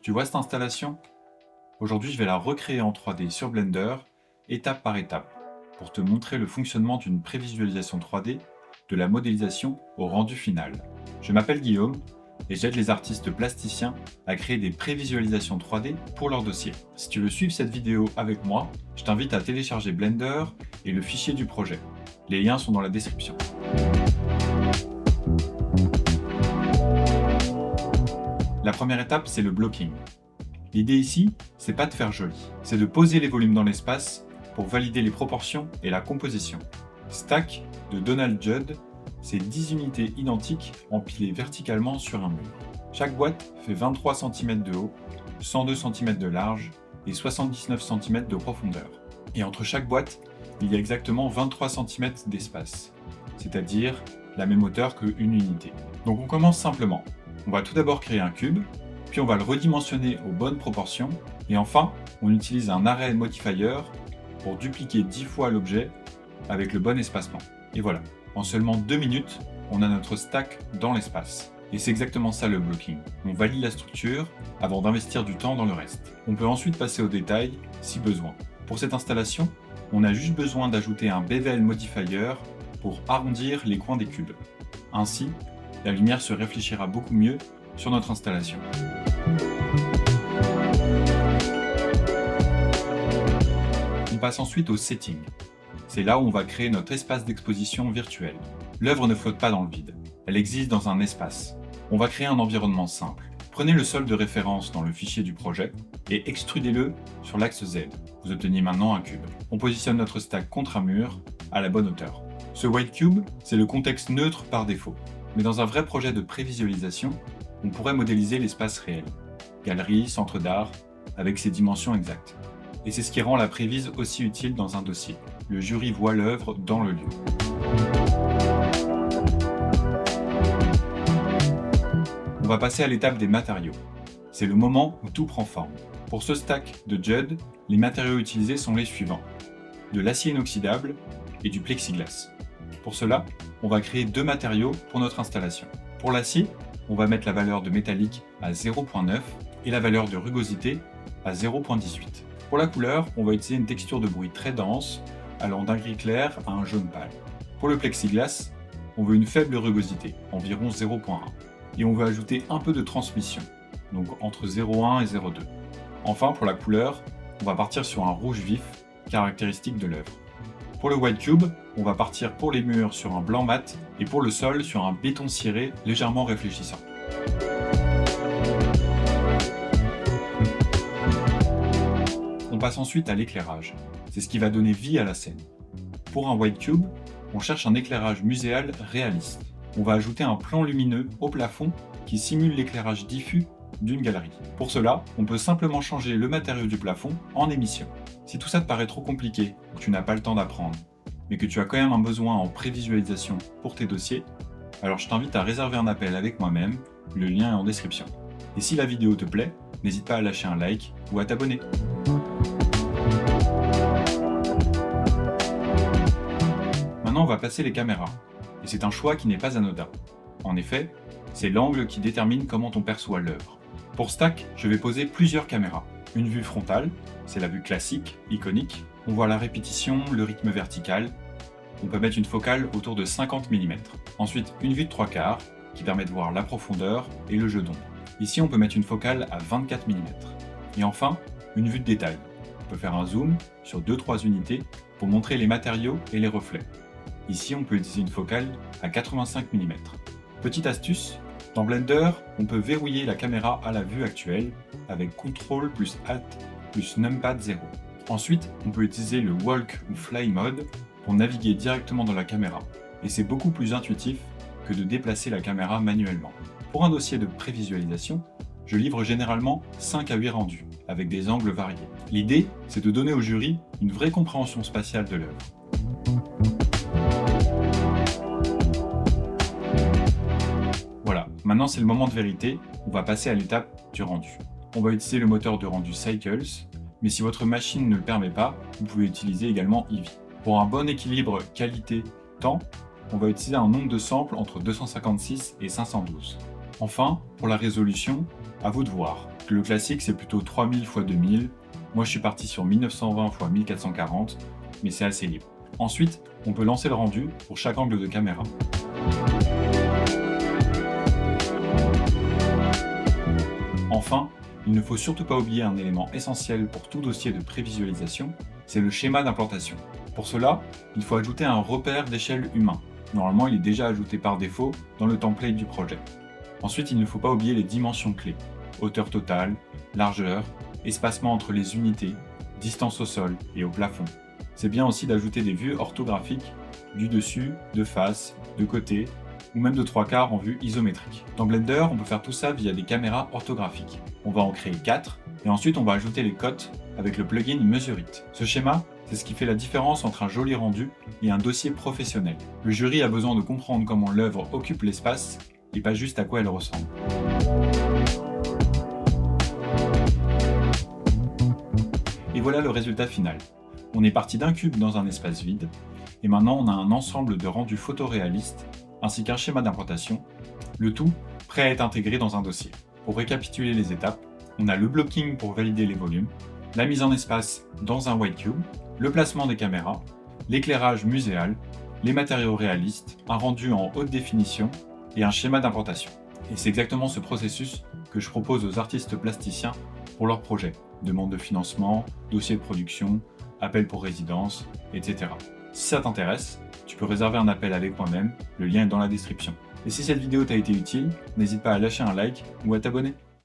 Tu vois cette installation? Aujourd'hui, je vais la recréer en 3D sur Blender, étape par étape, pour te montrer le fonctionnement d'une prévisualisation 3D, de la modélisation au rendu final. Je m'appelle Guillaume et j'aide les artistes plasticiens à créer des prévisualisations 3D pour leur dossier. Si tu veux suivre cette vidéo avec moi, je t'invite à télécharger Blender et le fichier du projet. Les liens sont dans la description. La première étape, c'est le blocking. L'idée ici, c'est pas de faire joli, c'est de poser les volumes dans l'espace pour valider les proportions et la composition. Stack de Donald Judd, c'est 10 unités identiques empilées verticalement sur un mur. Chaque boîte fait 23 cm de haut, 102 cm de large et 79 cm de profondeur. Et entre chaque boîte, il y a exactement 23 cm d'espace, c'est-à-dire la même hauteur qu'une unité. Donc on commence simplement. On va tout d'abord créer un cube, puis on va le redimensionner aux bonnes proportions, et enfin, on utilise un array modifier pour dupliquer 10 fois l'objet avec le bon espacement. Et voilà, en seulement 2 minutes, on a notre stack dans l'espace. Et c'est exactement ça le blocking. On valide la structure avant d'investir du temps dans le reste. On peut ensuite passer aux détails si besoin. Pour cette installation, on a juste besoin d'ajouter un bevel modifier pour arrondir les coins des cubes. Ainsi, la lumière se réfléchira beaucoup mieux sur notre installation. On passe ensuite au setting. C'est là où on va créer notre espace d'exposition virtuel. L'œuvre ne flotte pas dans le vide, elle existe dans un espace. On va créer un environnement simple. Prenez le sol de référence dans le fichier du projet et extrudez-le sur l'axe Z. Vous obtenez maintenant un cube. On positionne notre stack contre un mur à la bonne hauteur. Ce white cube, c'est le contexte neutre par défaut. Mais dans un vrai projet de prévisualisation, on pourrait modéliser l'espace réel. Galerie, centre d'art, avec ses dimensions exactes. Et c'est ce qui rend la prévise aussi utile dans un dossier. Le jury voit l'œuvre dans le lieu. On va passer à l'étape des matériaux. C'est le moment où tout prend forme. Pour ce stack de Judd, les matériaux utilisés sont les suivants. De l'acier inoxydable et du plexiglas. Pour cela, on va créer deux matériaux pour notre installation. Pour l'acier, on va mettre la valeur de métallique à 0.9 et la valeur de rugosité à 0.18. Pour la couleur, on va utiliser une texture de bruit très dense, allant d'un gris clair à un jaune pâle. Pour le plexiglas, on veut une faible rugosité, environ 0.1. Et on veut ajouter un peu de transmission, donc entre 0.1 et 0.2. Enfin, pour la couleur, on va partir sur un rouge vif, caractéristique de l'œuvre. Pour le white cube, on va partir pour les murs sur un blanc mat et pour le sol sur un béton ciré légèrement réfléchissant. On passe ensuite à l'éclairage. C'est ce qui va donner vie à la scène. Pour un white cube, on cherche un éclairage muséal réaliste. On va ajouter un plan lumineux au plafond qui simule l'éclairage diffus d'une galerie. Pour cela, on peut simplement changer le matériau du plafond en émission. Si tout ça te paraît trop compliqué, ou que tu n'as pas le temps d'apprendre, mais que tu as quand même un besoin en prévisualisation pour tes dossiers, alors je t'invite à réserver un appel avec moi-même, le lien est en description. Et si la vidéo te plaît, n'hésite pas à lâcher un like ou à t'abonner. Maintenant, on va passer les caméras, et c'est un choix qui n'est pas anodin. En effet, c'est l'angle qui détermine comment on perçoit l'œuvre. Pour Stack, je vais poser plusieurs caméras. Une vue frontale, c'est la vue classique, iconique. On voit la répétition, le rythme vertical. On peut mettre une focale autour de 50 mm. Ensuite, une vue de 3/4 qui permet de voir la profondeur et le jeu d'ombre. Ici, on peut mettre une focale à 24 mm. Et enfin, une vue de détail. On peut faire un zoom sur 2-3 unités pour montrer les matériaux et les reflets. Ici, on peut utiliser une focale à 85 mm. Petite astuce, dans Blender, on peut verrouiller la caméra à la vue actuelle avec CTRL plus Alt plus Numpad 0. Ensuite, on peut utiliser le Walk ou Fly mode pour naviguer directement dans la caméra. Et c'est beaucoup plus intuitif que de déplacer la caméra manuellement. Pour un dossier de prévisualisation, je livre généralement 5 à 8 rendus, avec des angles variés. L'idée, c'est de donner au jury une vraie compréhension spatiale de l'œuvre. Voilà, maintenant c'est le moment de vérité, on va passer à l'étape du rendu. On va utiliser le moteur de rendu Cycles, mais si votre machine ne le permet pas, vous pouvez utiliser également Eevee. Pour un bon équilibre qualité-temps, on va utiliser un nombre de samples entre 256 et 512. Enfin, pour la résolution, à vous de voir. Le classique, c'est plutôt 3000 x 2000. Moi, je suis parti sur 1920 x 1440, mais c'est assez libre. Ensuite, on peut lancer le rendu pour chaque angle de caméra. Enfin, il ne faut surtout pas oublier un élément essentiel pour tout dossier de prévisualisation, c'est le schéma d'implantation. Pour cela, il faut ajouter un repère d'échelle humain. Normalement, il est déjà ajouté par défaut dans le template du projet. Ensuite, il ne faut pas oublier les dimensions clés. Hauteur totale, largeur, espacement entre les unités, distance au sol et au plafond. C'est bien aussi d'ajouter des vues orthographiques, du dessus, de face, de côté, ou même de 3/4 en vue isométrique. Dans Blender, on peut faire tout ça via des caméras orthographiques. On va en créer 4, et ensuite on va ajouter les cotes avec le plugin Mesureit. Ce schéma, c'est ce qui fait la différence entre un joli rendu et un dossier professionnel. Le jury a besoin de comprendre comment l'œuvre occupe l'espace, et pas juste à quoi elle ressemble. Et voilà le résultat final. On est parti d'un cube dans un espace vide, et maintenant on a un ensemble de rendus photoréalistes, ainsi qu'un schéma d'implantation, le tout prêt à être intégré dans un dossier. Pour récapituler les étapes, on a le blocking pour valider les volumes, la mise en espace dans un white cube, le placement des caméras, l'éclairage muséal, les matériaux réalistes, un rendu en haute définition et un schéma d'implantation. Et c'est exactement ce processus que je propose aux artistes plasticiens pour leurs projets. Demande de financement, dossier de production, appel pour résidence, etc. Si ça t'intéresse, tu peux réserver un appel avec moi-même, le lien est dans la description. Et si cette vidéo t'a été utile, n'hésite pas à lâcher un like ou à t'abonner.